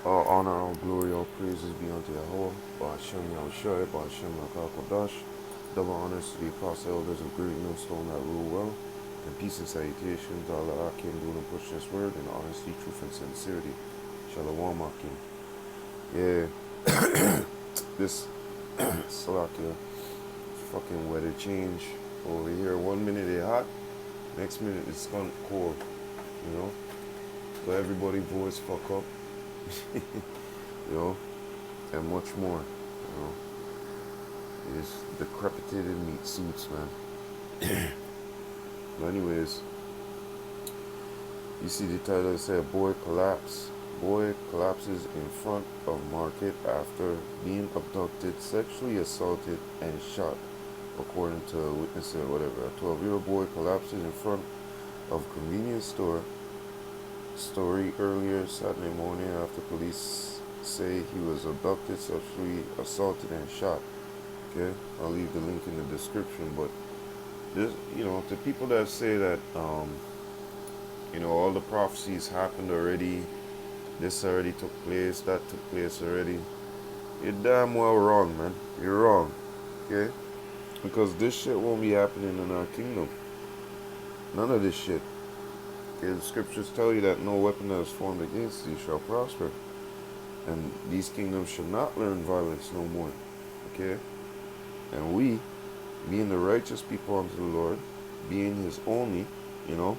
All honor, all glory, all praises be unto YAHAWAH, YAHAWASHI, QADASH. Double honors to the apostle elders of great millstone that rule well, and peace and salutations to all the AHCHYAM doing and pushing this word in honesty, truth, and sincerity. Shalom, AHCHYAM. Yeah, this Salakia fucking weather change over here. 1 minute it's hot, next minute it's gone cold, you know? So everybody voice fuck up. You know, and much more, you know. It's decrepitated meat suits, man. But anyways, you see the title said boy collapses in front of market after being abducted, sexually assaulted, and shot, according to a witness or whatever. A 12-year-old boy collapses in front of a convenience store story earlier Saturday morning after police say he was abducted, sexually assaulted, and shot. Okay, I'll leave the link in the description. But this, you know, to people that say that, you know, all the prophecies happened already, this already took place, that took place already, you're damn well wrong, man. You're wrong. Okay, because this shit won't be happening in our kingdom. None of this shit. Okay, the scriptures tell you that no weapon that is formed against thee shall prosper. And these kingdoms should not learn violence no more. Okay? And we, being the righteous people unto the Lord, being his only, you know,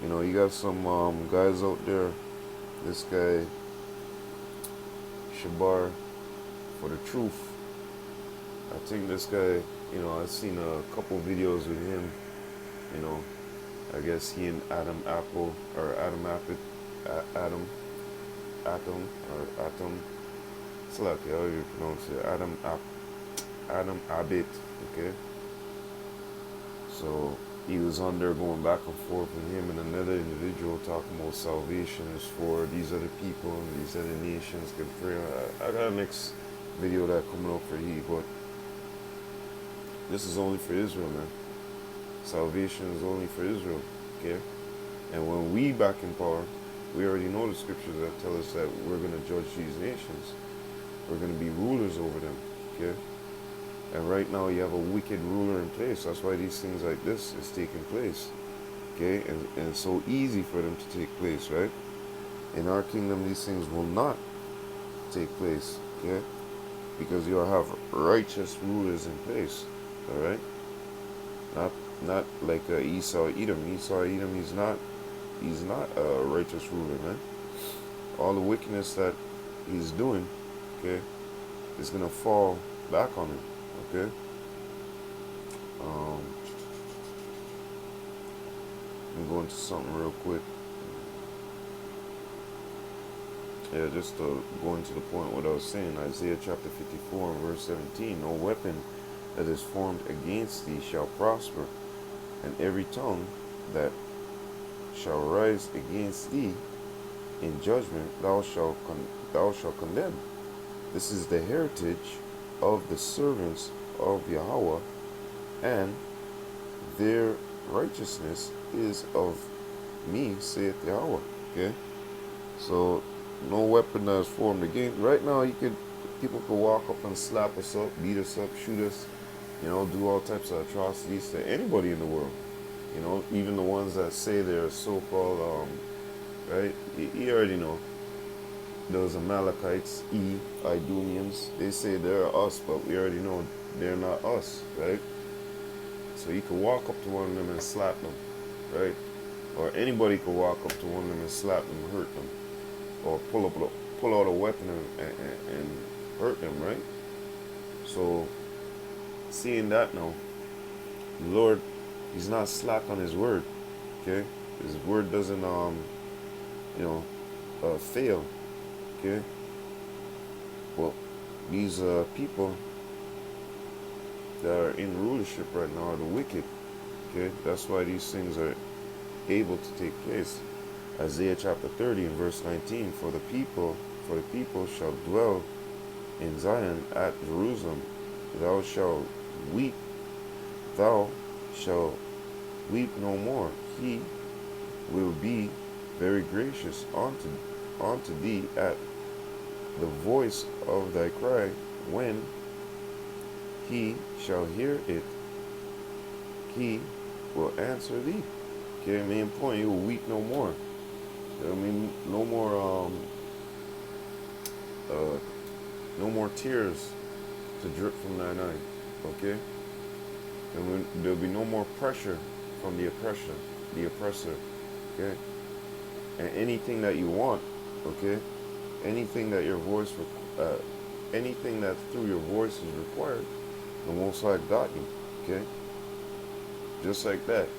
you got some guys out there, this guy, Shabar, for the truth. I think this guy, you know, I've seen a couple videos with him, you know, I guess he and Atom, it's like how you pronounce it, Adam Abbott, okay? So he was on there going back and forth with him and another individual talking about salvation is for these other people and these other nations can pray. I got a next video that coming up for he, but this is only for Israel, man. Salvation is only for Israel, okay? And when we back in power, we already know the scriptures that tell us that we're going to judge these nations. We're going to be rulers over them, okay? And right now you have a wicked ruler in place. That's why these things like this is taking place, okay? And it's so easy for them to take place, right? In our kingdom, these things will not take place, okay? Because you'll have righteous rulers in place, all right? Not like Esau Edom. Esau Edom, he's not a righteous ruler, man. All the wickedness that he's doing, okay, is gonna fall back on him, okay. Let me go into something real quick. Yeah, just to go into the point what I was saying. Isaiah chapter 54 and verse 17. No weapon that is formed against thee shall prosper, and every tongue that shall rise against thee in judgment thou shalt condemn. This is the heritage of the servants of YAHAWAH, and their righteousness is of me, saith YAHAWAH. Okay? So no weapon that is formed against. Right now people could walk up and slap us up, beat us up, shoot us, you know, do all types of atrocities to anybody in the world. You know, even the ones that say they're so-called, right? You already know. Those Amalekites, Idumeans, they say they're us, but we already know they're not us, right? So you could walk up to one of them and slap them, right? Or anybody could walk up to one of them and slap them, hurt them, or pull out a weapon and hurt them, right? So seeing that now, the Lord, he's not slack on his word, okay? His word doesn't, fail, okay? Well, these people that are in rulership right now are the wicked, okay? That's why these things are able to take place. Isaiah chapter 30 and verse 19, for the people shall dwell in Zion at Jerusalem. Thou shalt weep no more. He will be very gracious unto thee at the voice of thy cry, when he shall hear it, he will answer thee. Okay, main point, you will weep no more. I mean, no more tears to drip from thine eye. Okay, and there'll be no more pressure from the oppressor. Okay, and anything that you want, okay, anything that your voice, anything that through your voice is required, the Most High got you. Okay, just like that.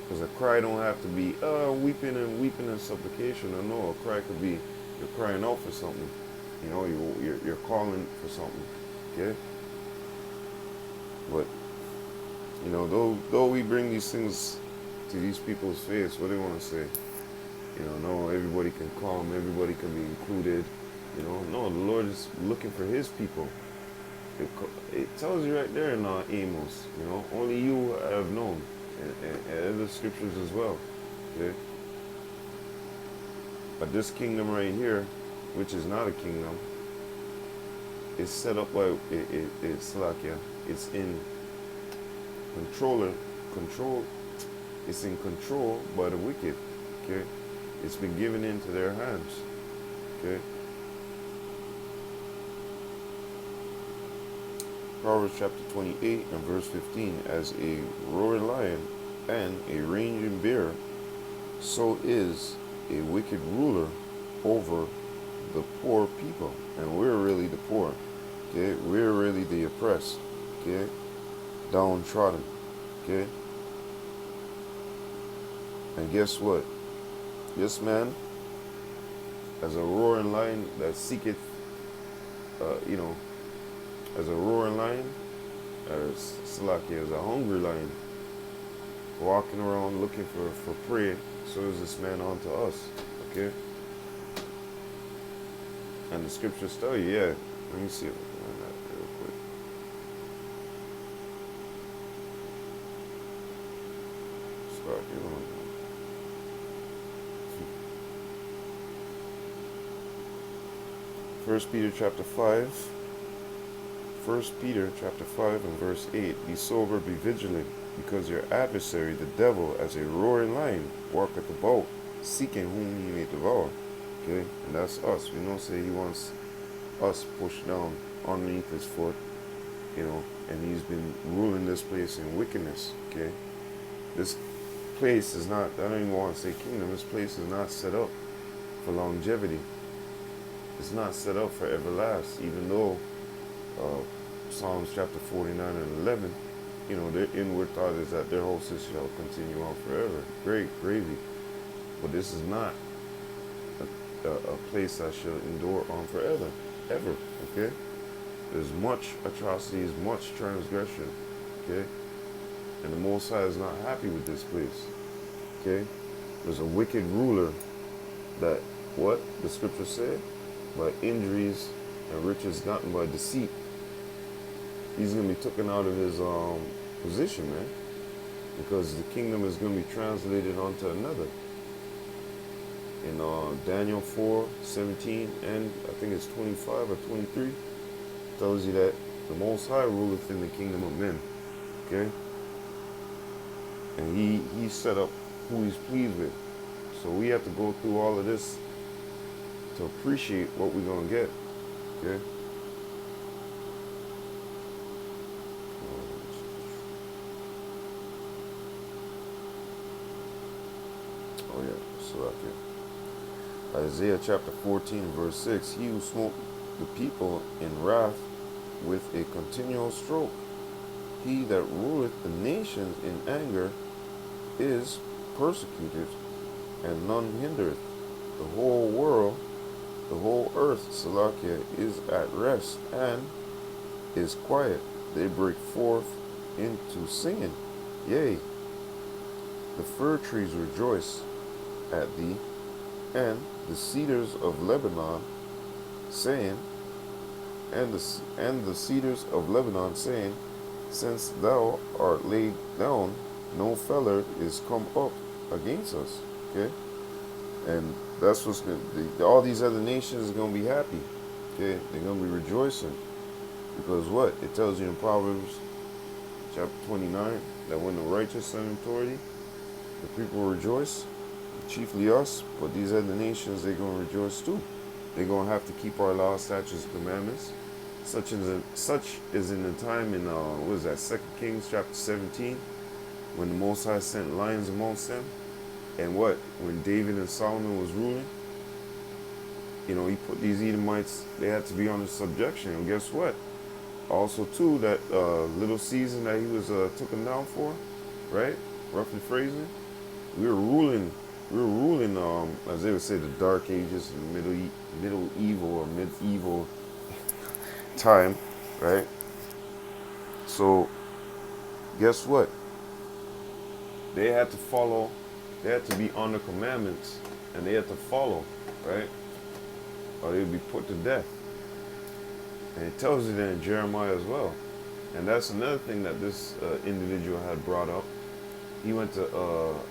Because a cry don't have to be weeping and supplication. No, a cry could be you're crying out for something. You know, you're calling for something. Okay. But you know, though we bring these things to these people's face, what do they want to say? You know, no, everybody can come, everybody can be included. You know, no, the Lord is looking for His people. It tells you right there in Amos. You know, only you have known. And other scriptures as well. Okay? But this kingdom right here, which is not a kingdom, is set up by it's like, yeah, it's in control. It's in control by the wicked. Okay, it's been given into their hands. Okay. Proverbs chapter 28 and verse 15, as a roaring lion and a raging bear, so is a wicked ruler over the poor people. And we're really the poor. Okay, we're really the oppressed. Okay, downtrodden. Okay, and guess what? This man, as a roaring lion that seeketh, you know, as a roaring lion, as Salaki, as a hungry lion, walking around looking for prey, so is this man unto us. Okay? And the scriptures tell you, yeah. Let me see if I can find that real quick. Salaki, hold on. First Peter chapter 5. 1 Peter chapter 5 and verse 8, be sober, be vigilant, because your adversary, the devil, as a roaring lion, walketh about, seeking whom he may devour. Okay, and that's us. We don't say he wants us pushed down underneath his foot, you know, and he's been ruling this place in wickedness. Okay, this place is not, I don't even want to say kingdom, this place is not set up for longevity. It's not set up for everlasting, even though Psalms chapter 49 and 11, you know, their inward thought is that their houses shall continue on forever. Great, gravy. But this is not a place that shall endure on forever, ever, okay? There's much atrocities, much transgression, okay? And the Most High is not happy with this place, okay? There's a wicked ruler that, what? The scripture said? By injuries and riches gotten by deceit, he's going to be taken out of his position, man, because the kingdom is going to be translated onto another. In Daniel 4:17 and I think it's 25 or 23, tells you that the Most High ruleth in the kingdom of men, okay? And he set up who he's pleased with. So we have to go through all of this to appreciate what we're going to get, okay? Oh yeah, so right here. Isaiah chapter 14 verse 6, he who smote the people in wrath with a continual stroke, he that ruleth the nations in anger is persecuted, and none hindereth. The whole world, the whole earth, Salakia, is at rest and is quiet. They break forth into singing. Yea, the fir trees rejoice at thee, and the cedars of Lebanon, saying, and the cedars of Lebanon, saying, since thou art laid down, no feller is come up against us. Okay, and that's what's going to, all these other nations are going to be happy. Okay, they're going to be rejoicing. Because what? It tells you in Proverbs chapter 29 that when the righteous are in authority, the people will rejoice, chiefly us, but these other nations, they're going to rejoice too. They're going to have to keep our laws, statutes, and commandments. Such is in the time in, what is that, 2 Kings chapter 17, when the Most High sent lions amongst them. And what? When David and Solomon was ruling, you know, he put these Edomites, they had to be under subjection. And guess what? Also, too, that little season that he was took him down for, right? Roughly phrasing, we were ruling, as they would say, the Dark Ages, and middle evil or medieval time, right? So, guess what? They had to follow, they had to be under commandments, and they had to follow, right? Or they would be put to death. And it tells you that in Jeremiah as well. And that's another thing that this individual had brought up. He went to,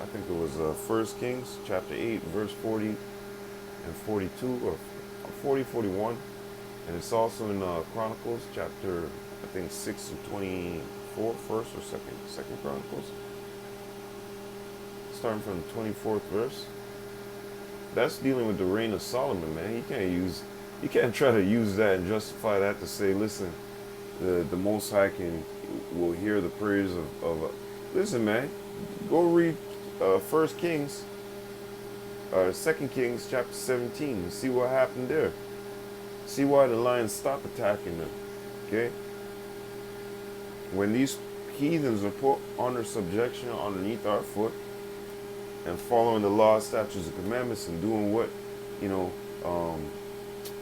I think it was 1 Kings chapter 8, verse 40 and 42, or 40, 41. And it's also in Chronicles chapter, I think 6 and 24, first or second Chronicles. Starting from the 24th verse. That's dealing with the reign of Solomon, man. You can't try to use that and justify that to say, listen, the Most High will hear the prayers of listen, man, go read 1 Kings, 2 Kings chapter 17 and see what happened there. See why the lions stopped attacking them, okay? When these heathens are put under subjection underneath our foot and following the law, statutes, and commandments and doing what, you know,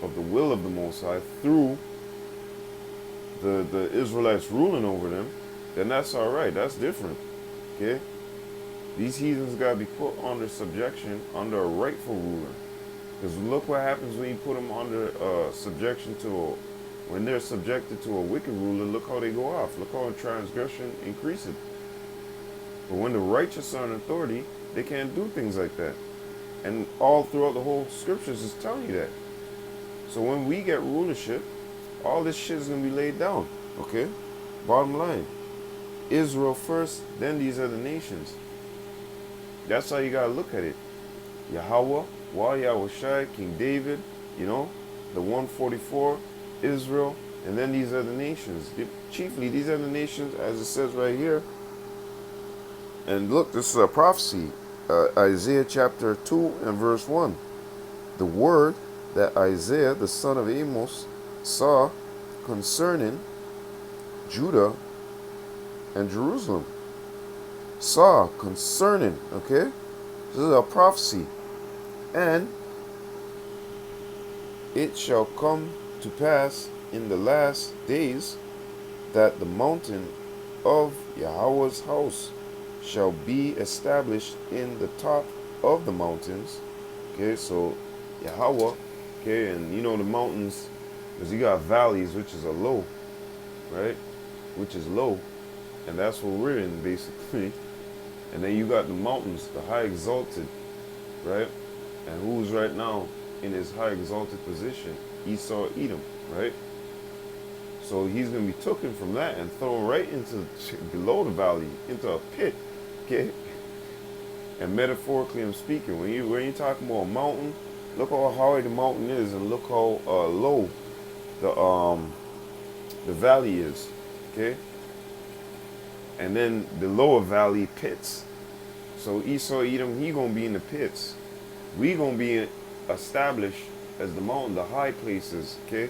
of the will of the Most High through the Israelites ruling over them, then that's all right. That's different, okay? These heathens got to be put under subjection under a rightful ruler. Because look what happens when you put them under subjection to when they're subjected to a wicked ruler. Look how they go off. Look how transgression increases. But when the righteous are in authority, they can't do things like that. And all throughout the whole scriptures is telling you that. So when we get rulership, all this shit is going to be laid down. Okay? Bottom line. Israel first, then these other nations. That's how you got to look at it. YAHAWAH, YAHAWASHI, King David, you know, the 144, Israel, and then these other nations. Chiefly, these other nations, as it says right here. And look, this is a prophecy. Isaiah chapter 2 and verse 1. The word that Isaiah, the son of Amos, saw concerning Judah and Jerusalem. Saw concerning, okay? This is a prophecy. And it shall come to pass in the last days that the mountain of Yahweh's house shall be established in the top of the mountains. Okay, so YAHAWAH, okay, and you know the mountains, because you got valleys, which is a low, right? Which is low, and that's what we're in, basically. And then you got the mountains, the high exalted, right? And who's right now in his high exalted position? Esau, Edom, right? So he's going to be taken from that and thrown right into below the valley, into a pit, okay? And metaphorically I'm speaking, when you're talking about a mountain, look how high the mountain is and look how low the valley is, okay? And then the lower valley pits. So Esau, Edom, he gonna be in the pits. We gonna be established as the mountain, the high places, okay?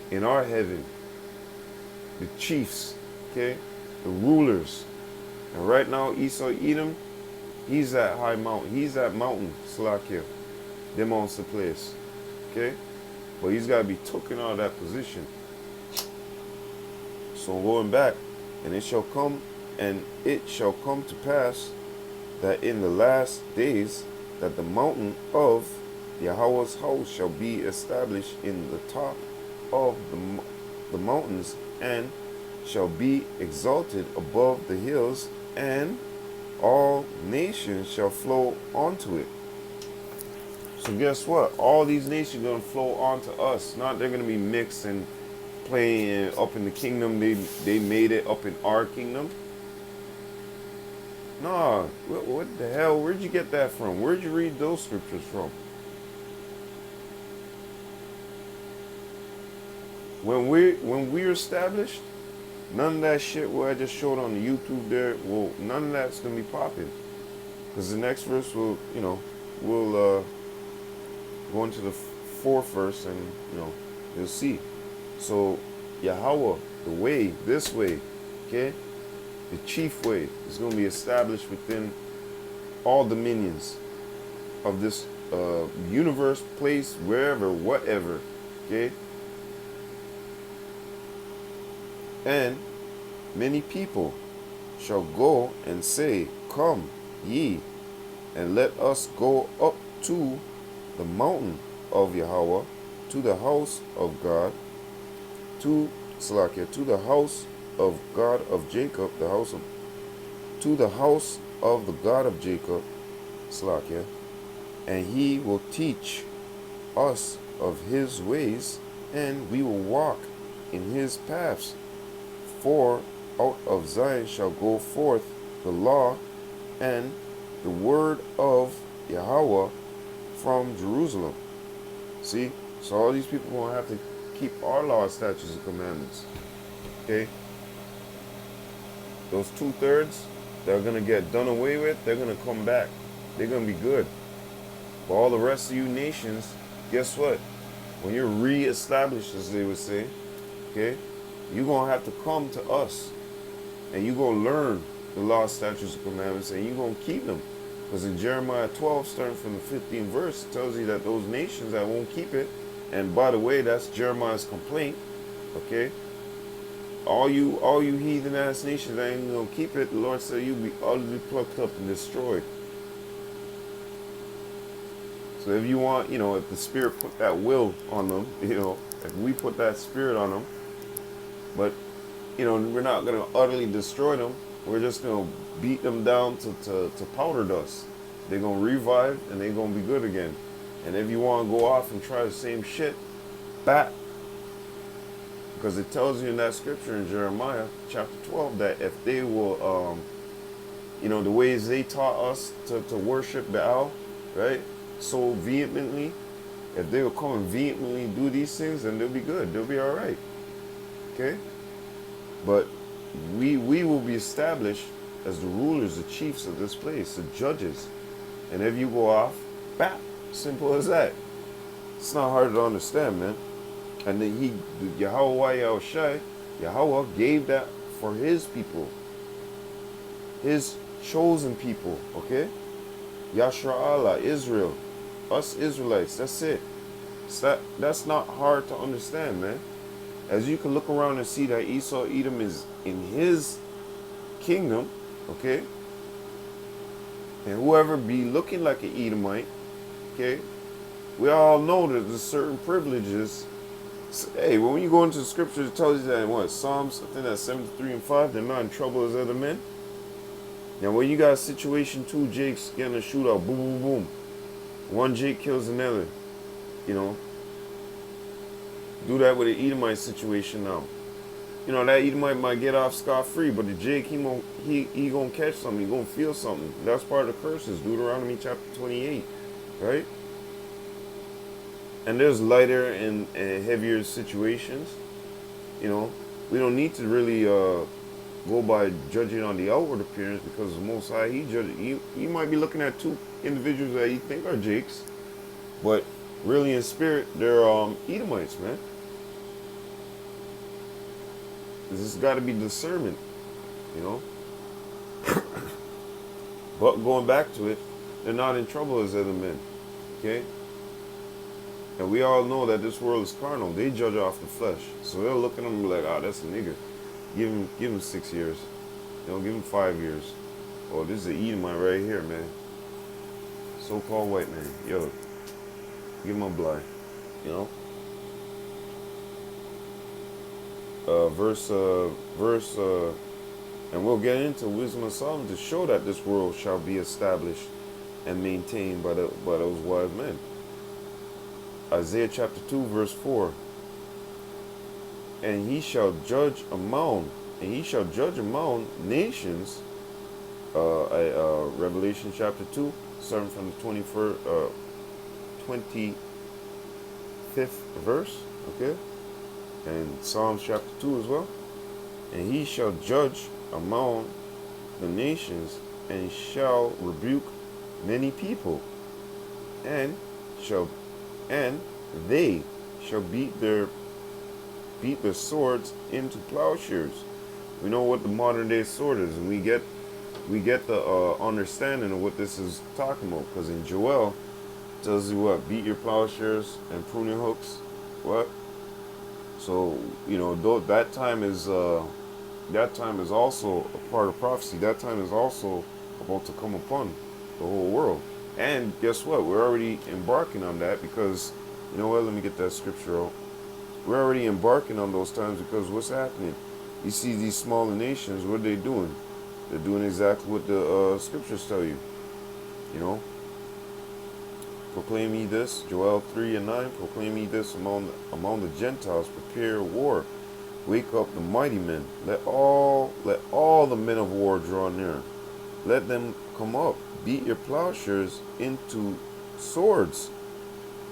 In our heaven, the chiefs, okay? The rulers. And right now, Esau, Edom, he's that high mountain. He's that mountain, Slakia. Them owns the place, okay? But he's got to be taken out of that position. So going back, and it shall come to pass that in the last days that the mountain of Yahweh's house shall be established in the top of the mountains and shall be exalted above the hills, and all nations shall flow onto it. So guess what? All these nations are going to flow onto us. Not they're going to be mixed and playing up in the kingdom. They made it up in our kingdom. Nah, what the hell? Where'd you get that from? Where'd you read those scriptures from? When we're established, none of that shit what I just showed on the YouTube there, well, none of that's gonna be popping. Because the next verse will, we'll go into the fourth verse and, you'll see. So, Yahawah, the way, this way, okay? The chief way is going to be established within all dominions of this universe, place, wherever, whatever, okay? And many people shall go and say, come ye, and let us go up to the mountain of Yahawah, to the house of God, to the house of God of Jacob, to the house of the God of Jacob, and he will teach us of his ways, and we will walk in his paths. For out of Zion shall go forth the law and the word of Yahawah from Jerusalem. See? So all these people won't have to keep our laws, statutes, and commandments. Okay? Those 2/3 that are going to get done away with, they're going to come back. They're going to be good. But all the rest of you nations, guess what? When you're re-established, as they would say, okay, you're going to have to come to us. And you're going to learn the law, statutes, and commandments, and you're going to keep them. Because in Jeremiah 12, starting from the 15th verse, it tells you that those nations that won't keep it, and by the way, that's Jeremiah's complaint, okay? All you heathen ass nations that ain't gonna keep it, the Lord said you'll be utterly plucked up and destroyed. So if you want, if the Spirit put that will on them, if we put that Spirit on them, but, we're not gonna utterly destroy them. We're just gonna beat them down to powder dust. They're gonna revive and they're gonna be good again. And if you want to go off and try the same shit, back. Because it tells you in that scripture in Jeremiah chapter 12 that if they will, the ways they taught us to worship Baal, right, so vehemently, if they will come and vehemently do these things, then they'll be good. They'll be all right. Okay? But we will be established as the rulers, the chiefs of this place, the judges. And if you go off, back. Simple as that. It's not hard to understand, man. And then YAHAWASHI, Yahawah gave that for his people, his chosen people, okay? Yashra'Allah, Israel, us Israelites, that's it. That's not hard to understand, man. As you can look around and see that Esau, Edom is in his kingdom, okay? And whoever be looking like an Edomite, okay, we all know that there's certain privileges. Hey, when you go into the scripture, it tells you that what Psalms, I think that's 73 and 5, they're not in trouble as other men. Now, when you got a situation, two Jakes getting a shootout, boom, boom, boom, one Jake kills another, do that with an Edomite situation now. That Edomite might get off scot-free, but the Jake, he gonna catch something, he gonna feel something. That's part of the curses, Deuteronomy chapter 28. Right? And there's lighter and heavier situations. We don't need to really go by judging on the outward appearance, because the Most High, he might be looking at two individuals that he think are Jakes, but really in spirit, they're Edomites, man. This has got to be discernment, But going back to it, they're not in trouble as other men. Okay? And we all know that this world is carnal. They judge off the flesh. So they'll look at them and be like, that's a nigga. Give him 6 years. Give him 5 years. Oh, this is an Edomite right here, man. So-called white man. Yo, give him a blind. And we'll get into Wisdom of Solomon to show that this world shall be established and maintained by those wise men. Isaiah chapter 2, verse 4. And he shall judge among nations. Revelation chapter 2, starting from the 25th verse. Okay, and Psalms chapter 2 as well. And he shall judge among the nations, and shall rebuke many people, and they shall beat their swords into plowshares. We know what the modern day sword is, and we get the understanding of what this is talking about, because in Joel it tells you what, beat your plowshares and pruning hooks. What? So though that time is also a part of prophecy. That time is also about to come upon the whole world. And guess what? We're already embarking on that, because you know what? Let me get that scripture out. We're already embarking on those times, because what's happening? You see these smaller nations, what are they doing? They're doing exactly what the scriptures tell you. Proclaim ye this, Joel 3:9. Proclaim ye this among the Gentiles. Prepare war. Wake up the mighty men. Let all the men of war draw near. Let them come up. Beat your plowshares into swords,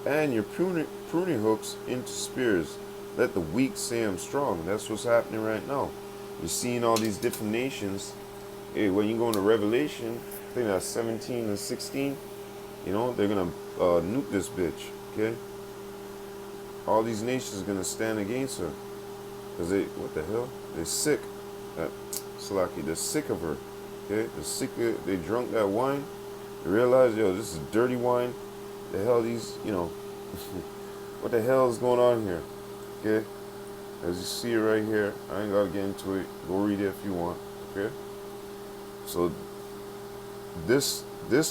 and your pruning hooks into spears. Let the weak say I'm strong. That's what's happening right now. You're seeing all these different nations. Hey, when you go into Revelation, I think that's 17 and 16, they're going to nuke this bitch, okay? All these nations are going to stand against her. Because what the hell? They're sick. Salaki, they're sick of her, okay? They're sick of, they drunk that wine. They realize, yo, this is dirty wine. The hell these, what the hell is going on here, okay? As you see it right here, I ain't got to get into it. Go read it if you want, okay? So this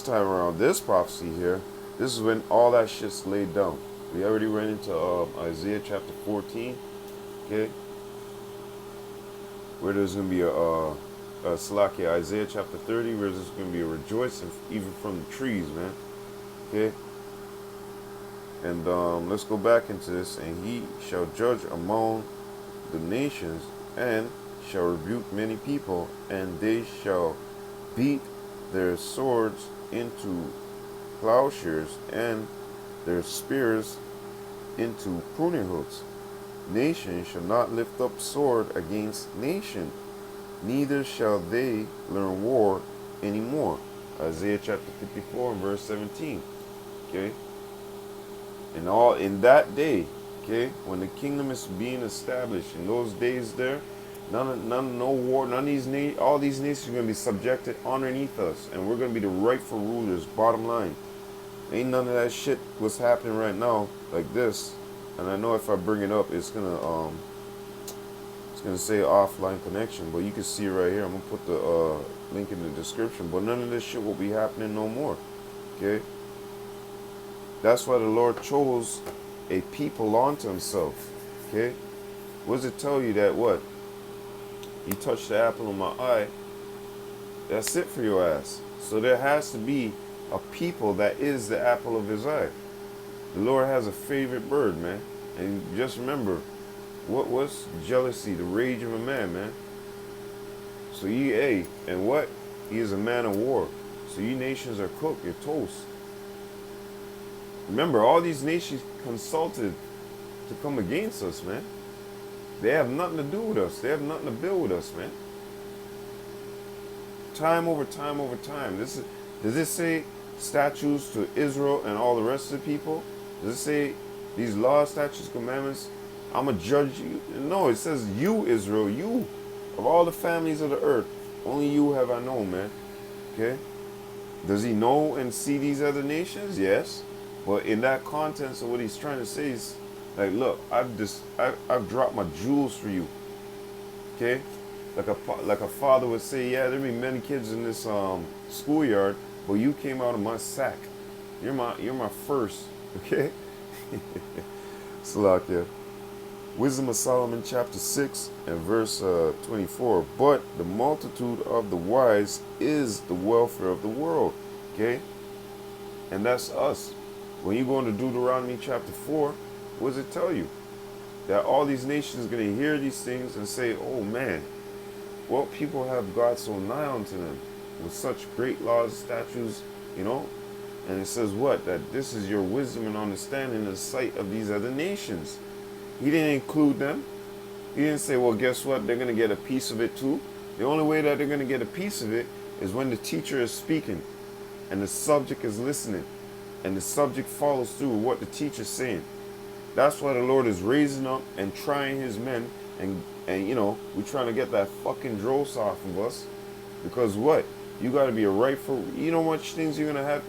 time around, this prophecy here, this is when all that shit's laid down. We already ran into Isaiah chapter 14, okay? Where there's going to be Salakia, Isaiah chapter 30, where there's going to be a rejoicing even from the trees, man, okay? And let's go back into this. And he shall judge among the nations, and shall rebuke many people, and they shall beat their swords into plowshares, and their spears into pruning hooks. Nation shall not lift up sword against nation, neither shall they learn war anymore. Isaiah chapter 54 and verse 17. Okay? And all in that day, okay, when the kingdom is being established, in those days there, no war, all these nations are going to be subjected underneath us, and we're going to be the rightful rulers. Bottom line, ain't none of that shit what's happening right now like this. And I know if I bring it up, it's gonna say offline connection, but you can see right here. I'm gonna put the link in the description. But none of this shit will be happening no more. Okay. That's why the Lord chose a people unto himself. Okay. What does it tell you? That what? You touch the apple of my eye, that's it for your ass. So there has to be a people that is the apple of his eye. The Lord has a favorite bird, man. And just remember, what was jealousy? The rage of a man, man. So and what? He is a man of war. So you nations are cooked, you're toast. Remember, all these nations consulted to come against us, man. They have nothing to do with us. They have nothing to build with us, man. Time over time over time. Does it say statutes to Israel and all the rest of the people? Does it say these laws, statutes, commandments, I'm going to judge you? No, it says you, Israel, you. Of all the families of the earth, only you have I known, man. Okay? Does he know and see these other nations? Yes. But in that context of what he's trying to say is, like, look, I've dropped my jewels for you. Okay? Like a father would say, yeah, there'll be many kids in this schoolyard, but you came out of my sack. You're my first. Okay? Salakia. Wisdom of Solomon chapter 6 and verse 24. But the multitude of the wise is the welfare of the world. Okay? And that's us. When you go into Deuteronomy chapter 4, what does it tell you? That all these nations are going to hear these things and say, oh man, what people have God so nigh unto them with such great laws, statutes, you know? And it says what? That this is your wisdom and understanding in the sight of these other nations. He didn't include them. He didn't say, well, guess what? They're going to get a piece of it too. The only way that they're going to get a piece of it is when the teacher is speaking and the subject is listening and the subject follows through with what the teacher's saying. That's why the Lord is raising up and trying his men, and you know, we're trying to get that fucking dross off of us. Because what? You got to be a rightful, you know what things you're going to have?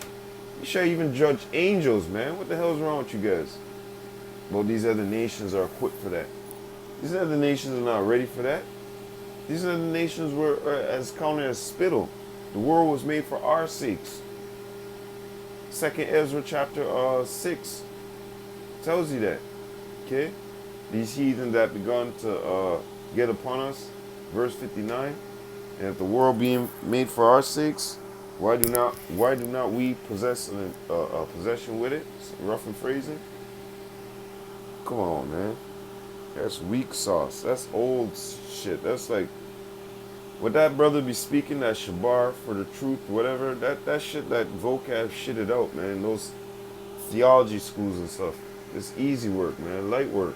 You should even judge angels, man. What the hell is wrong with you guys? Well, these other nations are equipped for that. These other nations are not ready for that. These other nations were as counted as spittle. The world was made for our sakes. 2nd Ezra chapter 6 tells you that. Okay? These heathen that begun to get upon us. Verse 59. And if the world being made for our sakes, why do not we possess a possession with it? Rough and phrasing. Come on, man. That's weak sauce. That's old shit. That's like, would that brother be speaking that shabar for the truth, whatever? That shit, that vocab shitted out, man. Those theology schools and stuff. It's easy work, man. Light work.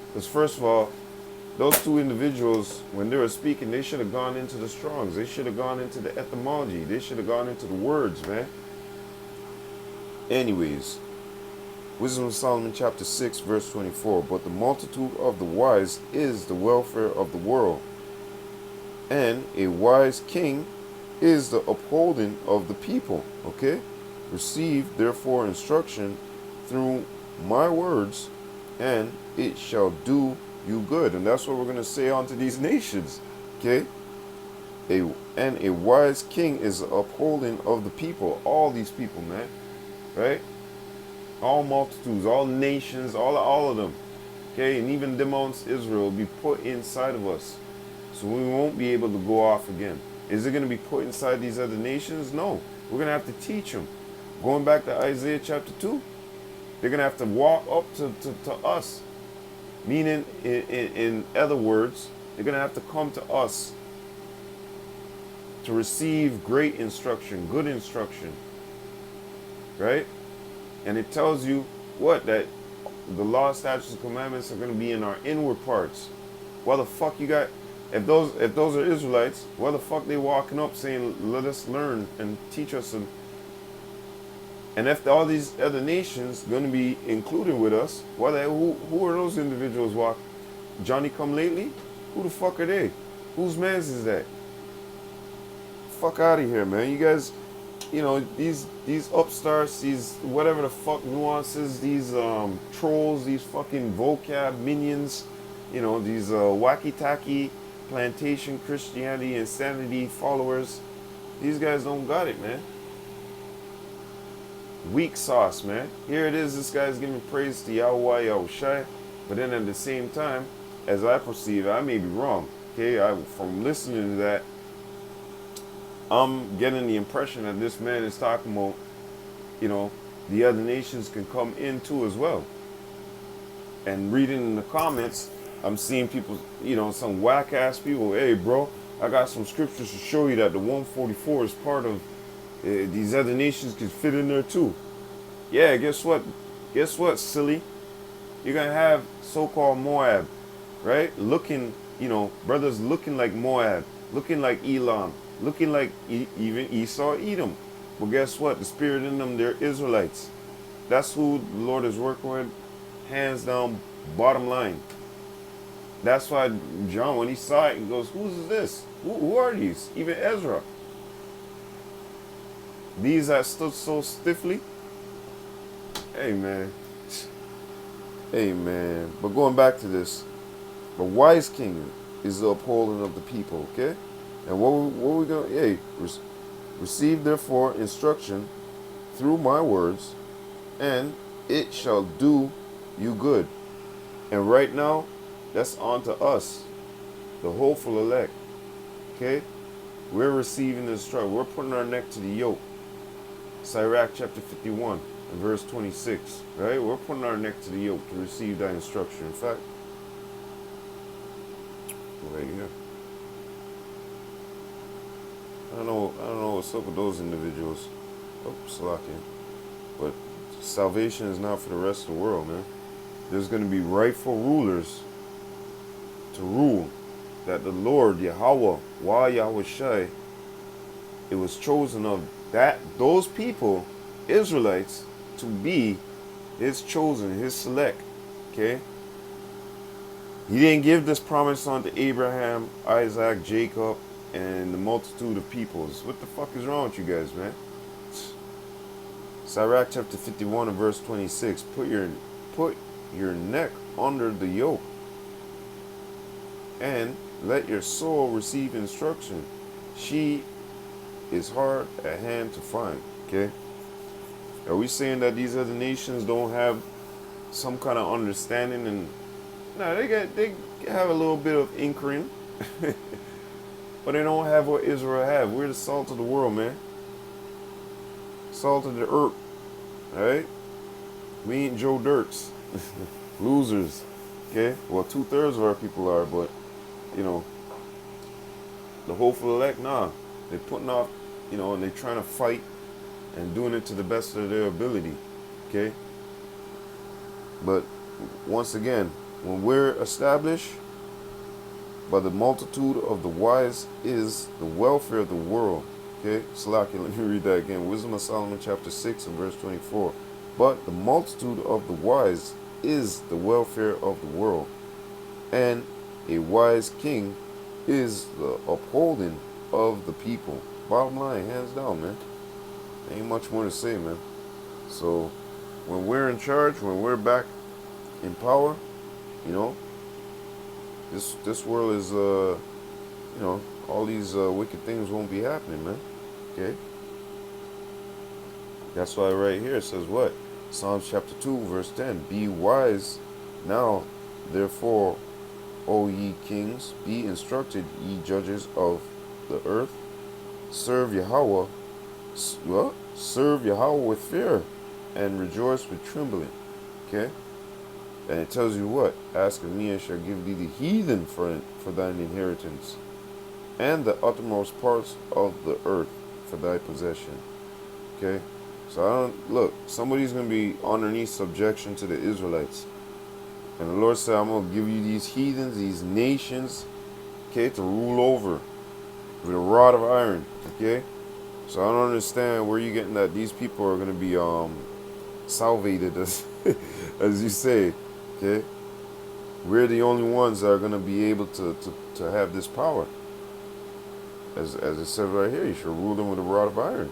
Because first of all, those two individuals, when they were speaking, they should have gone into the Strongs. They should have gone into the etymology. They should have gone into the words, man. Anyways, Wisdom of Solomon chapter 6, verse 24. But the multitude of the wise is the welfare of the world, and a wise king is the upholding of the people. Okay? Receive therefore instruction through my words, and it shall do you good. And that's what we're going to say unto these nations. Okay? And a wise king is the upholding of the people. All these people, man. Right? All multitudes, all nations, all of them. Okay? And even the Mount Israel will be put inside of us. So we won't be able to go off again. Is it going to be put inside these other nations? No. We're going to have to teach them. Going back to Isaiah chapter 2, they're going to have to walk up to us. Meaning, in other words, they're going to have to come to us to receive great instruction, good instruction. Right? And it tells you what? That the law, statutes, and commandments are going to be in our inward parts. Why the fuck you got... If those are Israelites, why the fuck they walking up saying, let us learn and teach us? And if all these other nations going to be included with us, who are those individuals walking? Johnny come lately? Who the fuck are they? Whose mans is that? Fuck out of here, man. You guys, you know, these upstarts, these whatever the fuck nuances, these trolls, these fucking vocab minions, you know, these wacky-tacky plantation Christianity insanity followers. These guys don't got it, man. Weak sauce, man. Here it is, this guy's giving praise to YAHAWAH, YAHAWASHI, but then at the same time, as I perceive, I may be wrong. Okay, from listening to that, I'm getting the impression that this man is talking about, you know, the other nations can come in too as well. And reading in the comments, I'm seeing people, you know, some whack-ass people, hey, bro, I got some scriptures to show you that the 144 is part of these other nations can fit in there too. Yeah, guess what? Guess what, silly? You're going to have so-called Moab, right? Looking, you know, brothers looking like Moab, looking like Elam, looking like even Esau, Edom. But guess what? The spirit in them, they're Israelites. That's who the Lord is working with, hands down, bottom line. That's why John, when he saw it, he goes, who's this? Who are these? Even Ezra. These that stood so stiffly. Hey, man. Hey, man. But going back to this, the wise king is the upholding of the people, okay? And what we going to, hey, receive therefore instruction through my words, and it shall do you good. And right now, that's on to us, the hopeful elect, okay? We're receiving the instruction. We're putting our neck to the yoke. Sirach chapter 51. in verse 26, right? We're putting our neck to the yoke to receive that instruction. In fact, right here. I don't know what's up with those individuals. Oh, slacking. But salvation is not for the rest of the world, man. There's going to be rightful rulers to rule. That the Lord, Yahawah, YAHAWASHI, it was chosen of those people, Israelites, to be his chosen, his select. Okay? He didn't give this promise unto Abraham, Isaac, Jacob, and the multitude of peoples. What the fuck is wrong with you guys, man? Sirach chapter 51 and verse 26. Put your neck under the yoke, and let your soul receive instruction. She is hard at hand to find. Okay? Are we saying that these other nations don't have some kind of understanding? And no, they have a little bit of inkling, but they don't have what Israel have. We're the salt of the world, man. Salt of the earth. Alright? We ain't Joe Dirks. Losers. Okay? Well, 2/3 of our people are, but, you know, the hopeful elect, nah. They're putting off, you know, and they're trying to fight and doing it to the best of their ability. Okay? But, once again, when we're established, by the multitude of the wise is the welfare of the world. Okay, Salaki, let me read that again. Wisdom of Solomon chapter 6 and verse 24. But the multitude of the wise is the welfare of the world, and a wise king is the upholding of the people. Bottom line, hands down, man. Ain't much more to say, man. So, when we're in charge, when we're back in power, you know, this world is, you know, all these wicked things won't be happening, man. Okay? That's why right here it says what? Psalms chapter 2, verse 10. Be wise now, therefore, O ye kings, be instructed, ye judges of the earth. Serve Yahawah, what? Serve Yahawah with fear, and rejoice with trembling. Okay? And it tells you what? Ask of me, and shall give thee the heathen for thine inheritance, and the uttermost parts of the earth for thy possession. Okay? So I don't, look, somebody's going to be underneath subjection to the Israelites. And the Lord said, I'm going to give you these heathens, these nations, okay, to rule over with a rod of iron. Okay? So I don't understand where you're getting that these people are going to be salvated, as you say. Okay? We're the only ones that are going to be able to have this power. As it says right here, you should rule them with a rod of iron.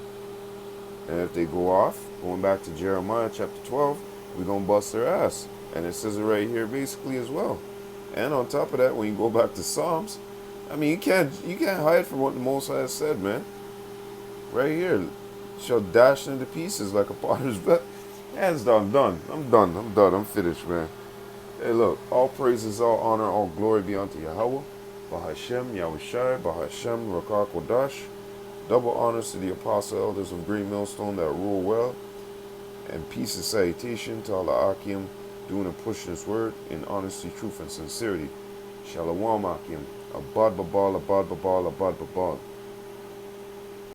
And if they go off, going back to Jeremiah chapter 12, we're going to bust their ass. And it says it right here basically as well. And on top of that, when you go back to Psalms, I mean, you can't hide from what the Most High said, man. Right here, shall dash into pieces like a potter's vessel. Hands down, I'm done. I'm finished, man. Hey, look, all praises, all honor, all glory be unto Yahawah. BaHaShem, Yahawashi, BaHaShem, RAWCHAA, QADASH. Double honors to the apostle elders of Great Millstone that rule well. And peace and salutation to all the AHCHYAM doing and pushing this word in honesty, truth, and sincerity. Shalom AHCHYAM. Abad babal, abad babal, abad babal.